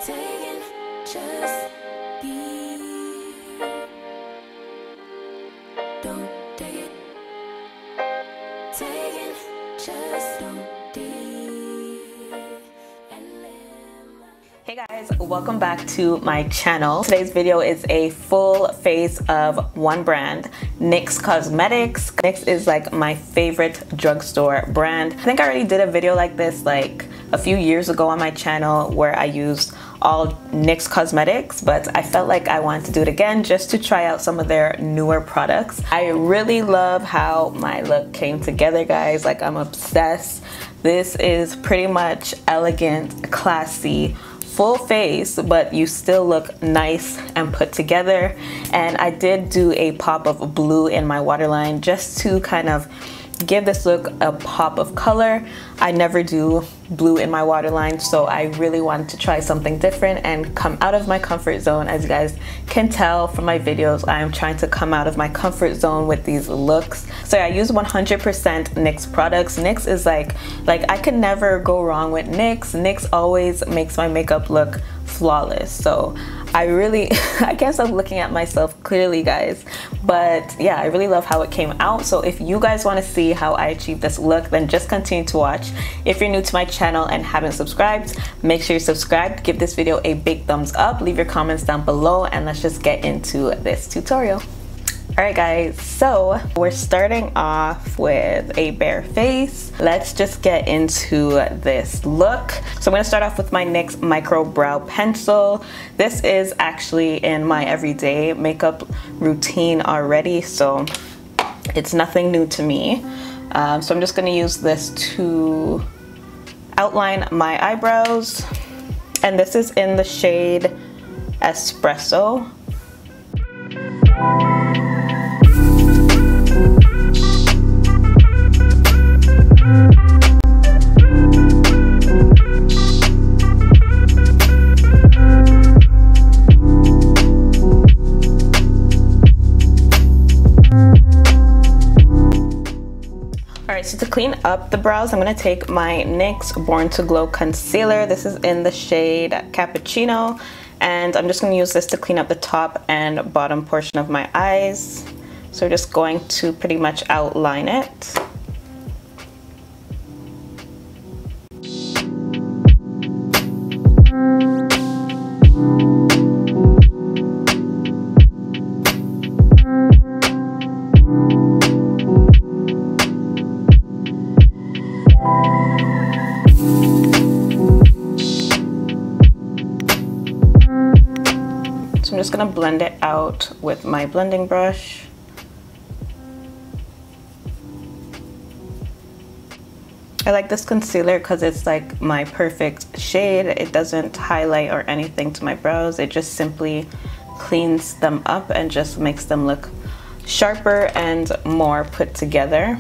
Taking, just be. Don't take it. Taking, just don't Hey guys, welcome back to my channel. Today's video is a full face of one brand, Nyx Cosmetics. Nyx is like my favorite drugstore brand. I think I already did a video like this like a few years ago on my channel where I used all Nyx Cosmetics, but I felt like I wanted to do it again just to try out some of their newer products. I really love how my look came together, guys. Like, I'm obsessed. This is pretty much elegant, classy, full face, but you still look nice and put together. And I did do a pop of blue in my waterline just to kind of give this look a pop of color. I never do blue in my waterline, so I really wanted to try something different and come out of my comfort zone. As you guys can tell from my videos, I am trying to come out of my comfort zone with these looks. So yeah, I use 100% NYX products. NYX is like I could never go wrong with NYX. NYX always makes my makeup look flawless. So I can't stop looking at myself clearly, guys. But yeah, I really love how it came out. So if you guys want to see how I achieved this look, then just continue to watch. If you're new to my channel and haven't subscribed, make sure you're subscribed. Give this video a big thumbs up. Leave your comments down below, and let's just get into this tutorial. Alright guys, so we're starting off with a bare face. Let's just get into this look. So I'm going to start off with my NYX Micro Brow Pencil. This is actually in my everyday makeup routine already, so it's nothing new to me. So I'm just going to use this to outline my eyebrows. And this is in the shade Espresso. So to clean up the brows, I'm going to take my NYX Born to Glow Concealer. This is in the shade Cappuccino, and I'm just going to use this to clean up the top and bottom portion of my eyes. So we're just going to pretty much outline it. So I'm just going to blend it out with my blending brush. I like this concealer because it's like my perfect shade. It doesn't highlight or anything to my brows. It just simply cleans them up and just makes them look sharper and more put together.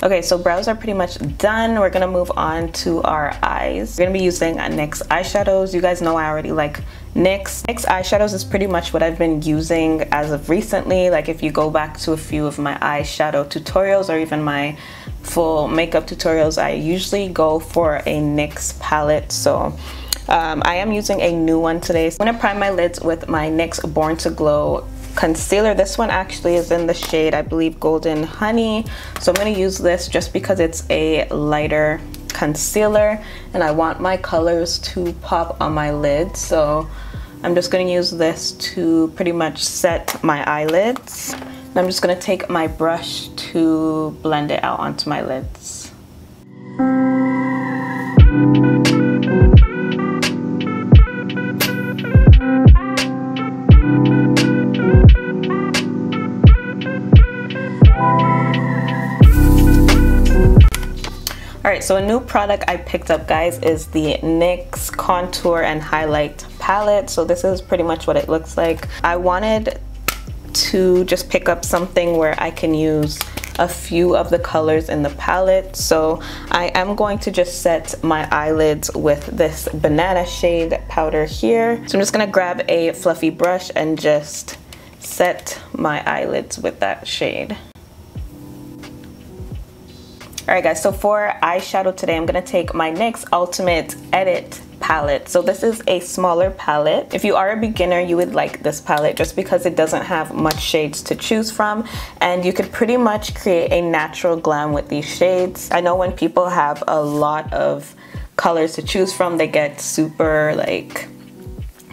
Okay, so brows are pretty much done. We're gonna move on to our eyes. We're gonna be using NYX eyeshadows. You guys know I already like NYX. NYX eyeshadows is pretty much what I've been using as of recently. Like, if you go back to a few of my eyeshadow tutorials or even my full makeup tutorials, I usually go for a NYX palette. So I am using a new one today. So I'm gonna prime my lids with my NYX Born to Glow concealer. This one actually is in the shade, I believe, Golden Honey. So I'm going to use this just because it's a lighter concealer and I want my colors to pop on my lids. So I'm just going to use this to pretty much set my eyelids. And I'm just going to take my brush to blend it out onto my lids. Alright, so a new product I picked up, guys, is the NYX Contour and Highlight Palette. So this is pretty much what it looks like. I wanted to just pick up something where I can use a few of the colors in the palette. So I am going to just set my eyelids with this banana shade powder here. So I'm just going to grab a fluffy brush and just set my eyelids with that shade. Alright guys, so for eyeshadow today, I'm going to take my NYX Ultimate Edit palette. So this is a smaller palette. If you are a beginner, you would like this palette just because it doesn't have much shades to choose from, and you could pretty much create a natural glam with these shades. I know when people have a lot of colors to choose from, they get super like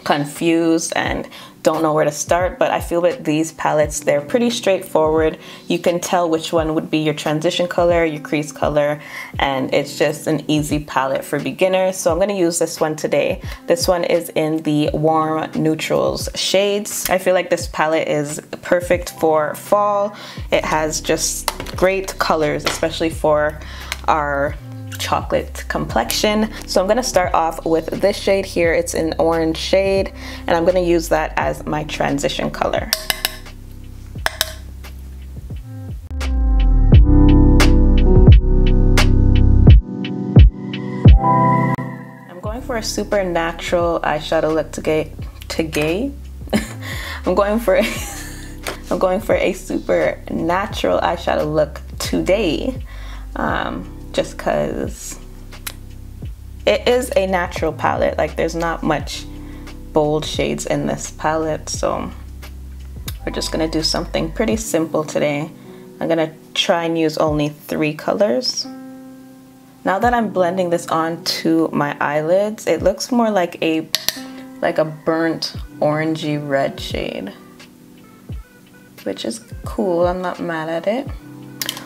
confused and don't know where to start, but I feel with these palettes, they're pretty straightforward. You can tell which one would be your transition color, your crease color, and it's just an easy palette for beginners. So I'm going to use this one today. This one is in the warm neutrals shades. I feel like this palette is perfect for fall. It has just great colors, especially for our chocolate complexion. So I'm going to start off with this shade here. It's an orange shade, and I'm going to use that as my transition color. I'm going for a super natural eyeshadow look today. I'm going for a super natural eyeshadow look today. Just because it is a natural palette. Like, there's not much bold shades in this palette, so we're just gonna do something pretty simple today. I'm gonna try and use only 3 colors. Now that I'm blending this onto my eyelids, it looks more like a burnt orangey red shade, which is cool. I'm not mad at it.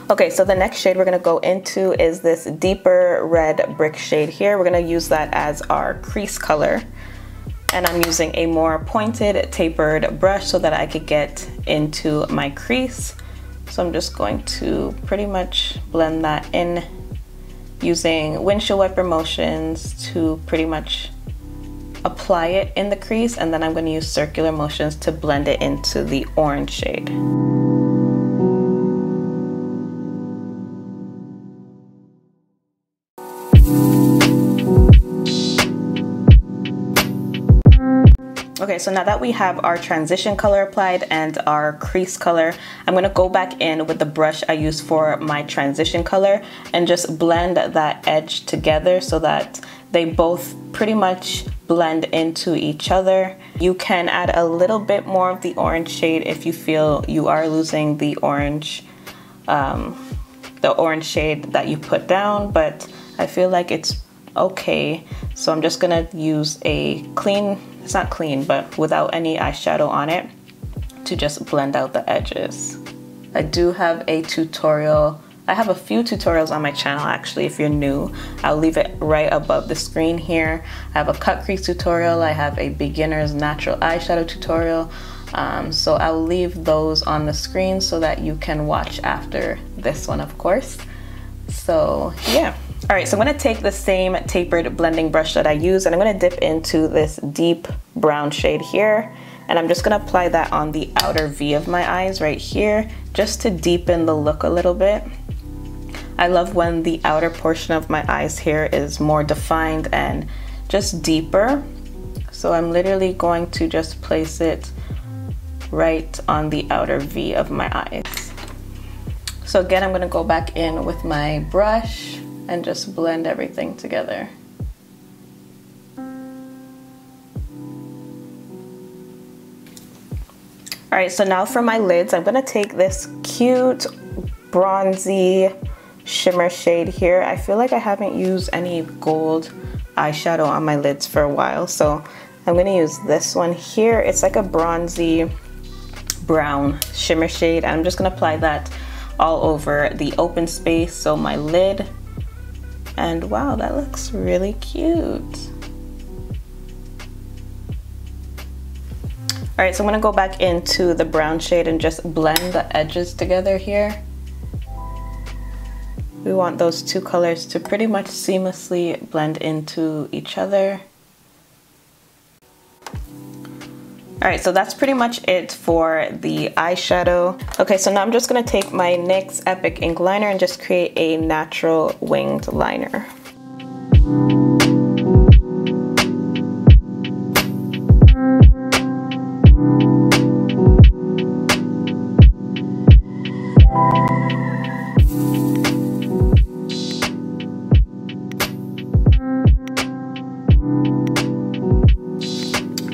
Okay, so the next shade we're going to go into is this deeper red brick shade here. We're going to use that as our crease color. And I'm using a more pointed, tapered brush so that I could get into my crease. So I'm just going to pretty much blend that in using windshield wiper motions to pretty much apply it in the crease. And then I'm going to use circular motions to blend it into the orange shade. Okay, so now that we have our transition color applied and our crease color, I'm going to go back in with the brush I used for my transition color and just blend that edge together so that they both pretty much blend into each other. You can add a little bit more of the orange shade if you feel you are losing the orange shade that you put down, but I feel like it's okay. So I'm just gonna use a clean, it's not clean, but without any eyeshadow on it, to just blend out the edges. I do have a tutorial. I have a few tutorials on my channel actually. If you're new, I'll leave it right above the screen here. I have a cut crease tutorial. I have a beginner's natural eyeshadow tutorial. So I'll leave those on the screen so that you can watch after this one, of course. So yeah. All right, so I'm gonna take the same tapered blending brush that I used, and I'm gonna dip into this deep brown shade here, and I'm just gonna apply that on the outer V of my eyes right here, just to deepen the look a little bit. I love when the outer portion of my eyes here is more defined and just deeper. So I'm literally going to just place it right on the outer V of my eyes. So again, I'm gonna go back in with my brush and just blend everything together. All right, so now for my lids, I'm gonna take this cute bronzy shimmer shade here. I feel like I haven't used any gold eyeshadow on my lids for a while, so I'm gonna use this one here. It's like a bronzy brown shimmer shade, and I'm just gonna apply that all over the open space, so my lid. And wow, that looks really cute. All right, so I'm gonna go back into the brown shade and just blend the edges together here. We want those two colors to pretty much seamlessly blend into each other. All right, so that's pretty much it for the eyeshadow. Okay, so now I'm just gonna take my NYX Epic Ink Liner and just create a natural winged liner.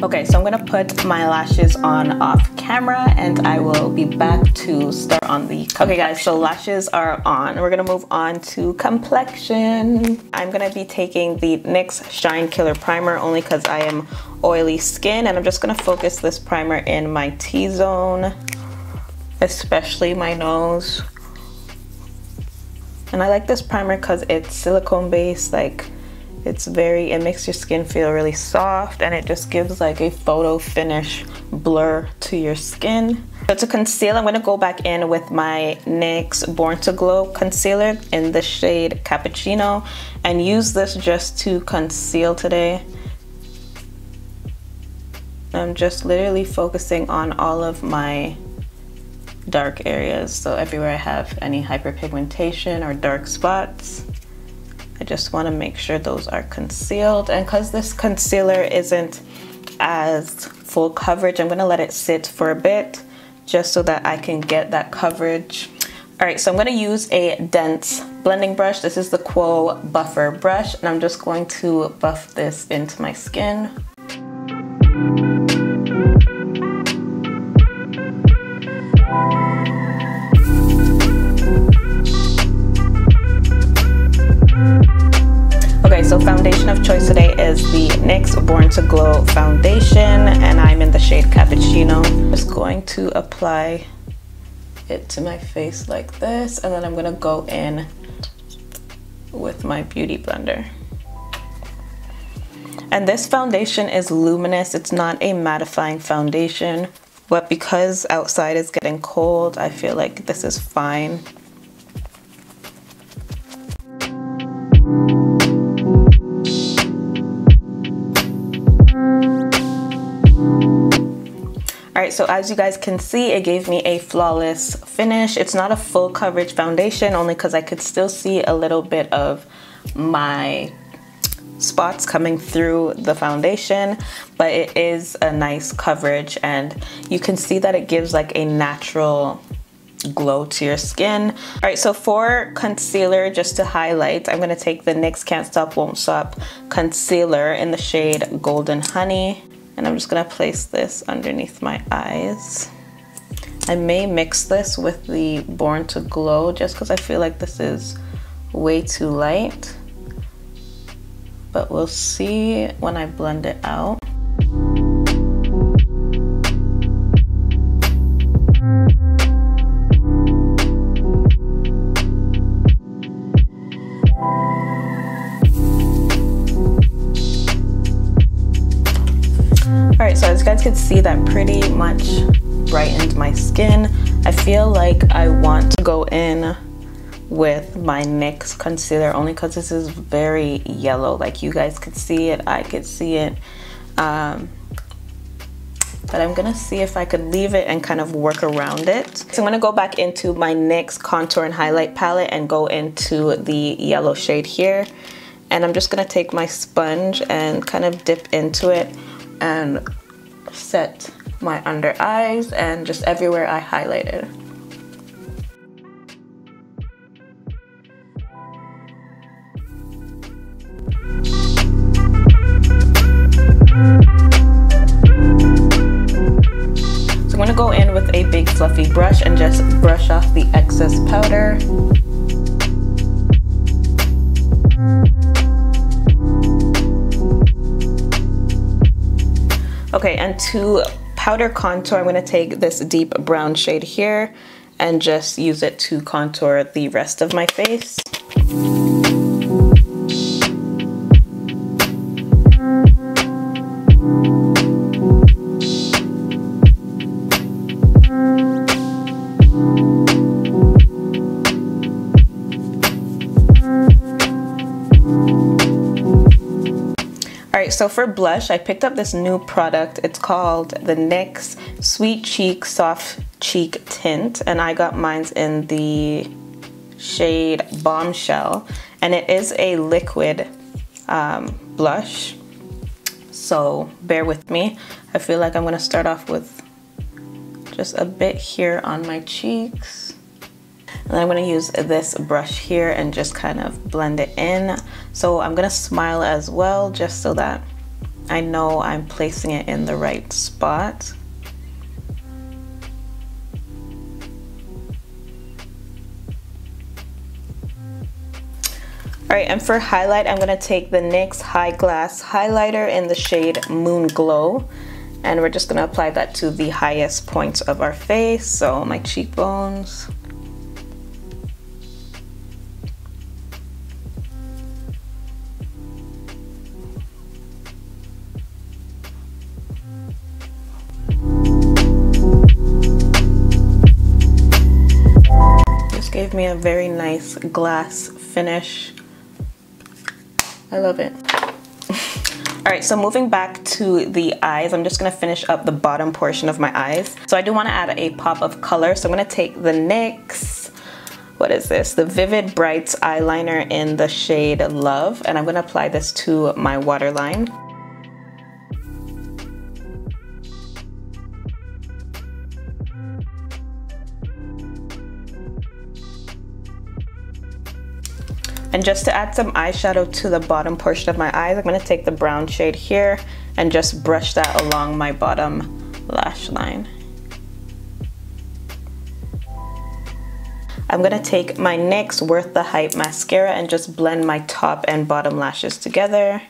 Okay, so I'm gonna put my lashes on off camera and I will be back to start on the complexion. Okay guys, so lashes are on. We're gonna move on to complexion. I'm gonna be taking the NYX Shine Killer Primer only because I am oily skin, and I'm just gonna focus this primer in my T-zone, especially my nose. And I like this primer because it's silicone based, like it makes your skin feel really soft, and it just gives like a photo finish blur to your skin. So to conceal, I'm gonna go back in with my NYX Born to Glow concealer in the shade Cappuccino and use this just to conceal today. I'm just literally focusing on all of my dark areas. So everywhere I have any hyperpigmentation or dark spots, I just want to make sure those are concealed. And because this concealer isn't as full coverage, I'm going to let it sit for a bit just so that I can get that coverage. Alright, so I'm going to use a dense blending brush. This is the Quo Buffer brush, and I'm just going to buff this into my skin. So foundation of choice today is the NYX Born to Glow foundation, and I'm in the shade Cappuccino. I'm just going to apply it to my face like this, and then I'm gonna go in with my beauty blender. And this foundation is luminous. It's not a mattifying foundation, but because outside is getting cold, I feel like this is fine. Alright, so as you guys can see, it gave me a flawless finish. It's not a full coverage foundation, only because I could still see a little bit of my spots coming through the foundation, but it is a nice coverage, and you can see that it gives like a natural glow to your skin. Alright, so for concealer, just to highlight, I'm going to take the NYX Can't Stop Won't Stop concealer in the shade Golden Honey. And I'm just gonna place this underneath my eyes. I may mix this with the Born to Glow just because I feel like this is way too light. But we'll see when I blend it out. Alright, so as you guys can see, that pretty much brightened my skin. I feel like I want to go in with my NYX concealer only because this is very yellow. Like you guys could see it, I could see it. But I'm gonna see if I could leave it and kind of work around it. So I'm gonna go back into my NYX Contour and Highlight palette and go into the yellow shade here. And I'm just gonna take my sponge and kind of dip into it and set my under eyes and just everywhere I highlighted. So I'm going to go in with a big fluffy brush and just brush off the excess powder. Okay, and to powder contour, I'm going to take this deep brown shade here and just use it to contour the rest of my face. Alright, so for blush, I picked up this new product. It's called the NYX Sweet Cheek Soft Cheek Tint, and I got mine in the shade Bombshell, and it is a liquid blush, so bear with me. I feel like I'm going to start off with just a bit here on my cheeks. And I'm going to use this brush here and just kind of blend it in. So I'm going to smile as well, just so that I know I'm placing it in the right spot. Alright, and for highlight, I'm going to take the NYX High Glass Highlighter in the shade Moon Glow. And we're just going to apply that to the highest points of our face, so my cheekbones. This gave me a very nice glass finish. I love it. All right, so moving back to the eyes, I'm just gonna finish up the bottom portion of my eyes. So I do wanna add a pop of color. So I'm gonna take the NYX, what is this? The Vivid Brights eyeliner in the shade Love, and I'm gonna apply this to my waterline. And just to add some eyeshadow to the bottom portion of my eyes, I'm going to take the brown shade here and just brush that along my bottom lash line. I'm going to take my NYX Worth the Hype mascara and just blend my top and bottom lashes together.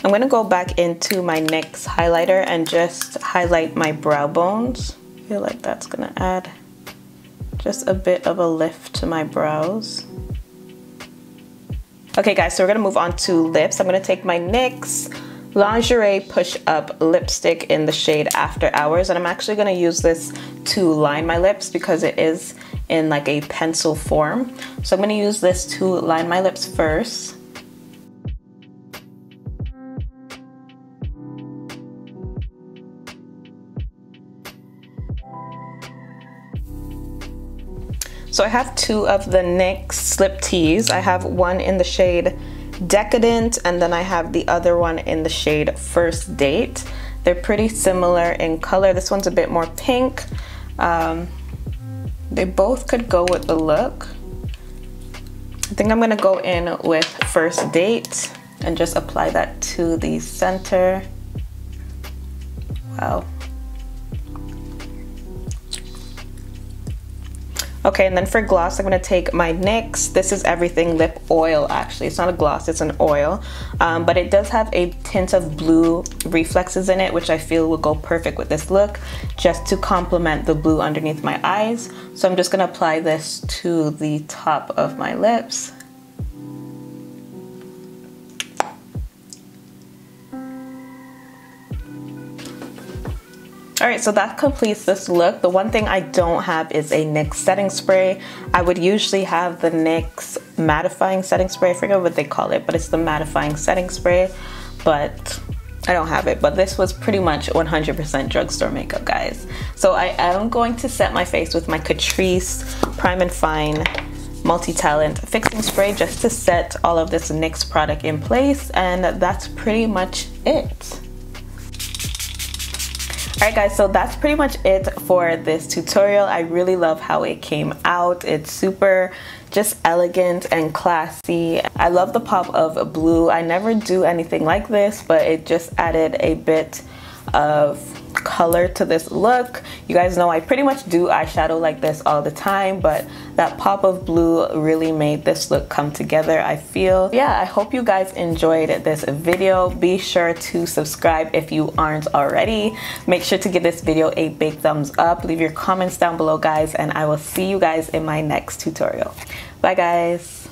I'm gonna go back into my NYX highlighter and just highlight my brow bones. I feel like that's gonna add just a bit of a lift to my brows. Okay guys, so we're gonna move on to lips. I'm gonna take my NYX Lingerie Push Up lipstick in the shade After Hours, and I'm actually gonna use this to line my lips because it is in like a pencil form. So I'm gonna use this to line my lips first. So I have two of the NYX Slip Tees. I have one in the shade Decadent, and then I have the other one in the shade First Date. They're pretty similar in color. This one's a bit more pink. They both could go with the look. I think I'm gonna go in with First Date and just apply that to the center. Wow. Okay, and then for gloss, I'm gonna take my NYX, this is Everything Lip Oil actually. It's not a gloss, it's an oil. But it does have a tint of blue reflexes in it, which I feel will go perfect with this look, just to complement the blue underneath my eyes. So I'm just gonna apply this to the top of my lips. All right, so that completes this look. The one thing I don't have is a NYX setting spray. I would usually have the NYX mattifying setting spray. I forget what they call it, but it's the mattifying setting spray, but I don't have it. But this was pretty much 100% drugstore makeup, guys. So I am going to set my face with my Catrice Prime and Fine Multi-Talent Fixing Spray just to set all of this NYX product in place, and that's pretty much it. Alright guys, so that's pretty much it for this tutorial. I really love how it came out. It's super just elegant and classy. I love the pop of blue. I never do anything like this, but it just added a bit of color to this look. You guys know I pretty much do eyeshadow like this all the time, but that pop of blue really made this look come together, I feel. Yeah, I hope you guys enjoyed this video. Be sure to subscribe if you aren't already. Make sure to give this video a big thumbs up. Leave your comments down below, guys, and I will see you guys in my next tutorial. Bye, guys.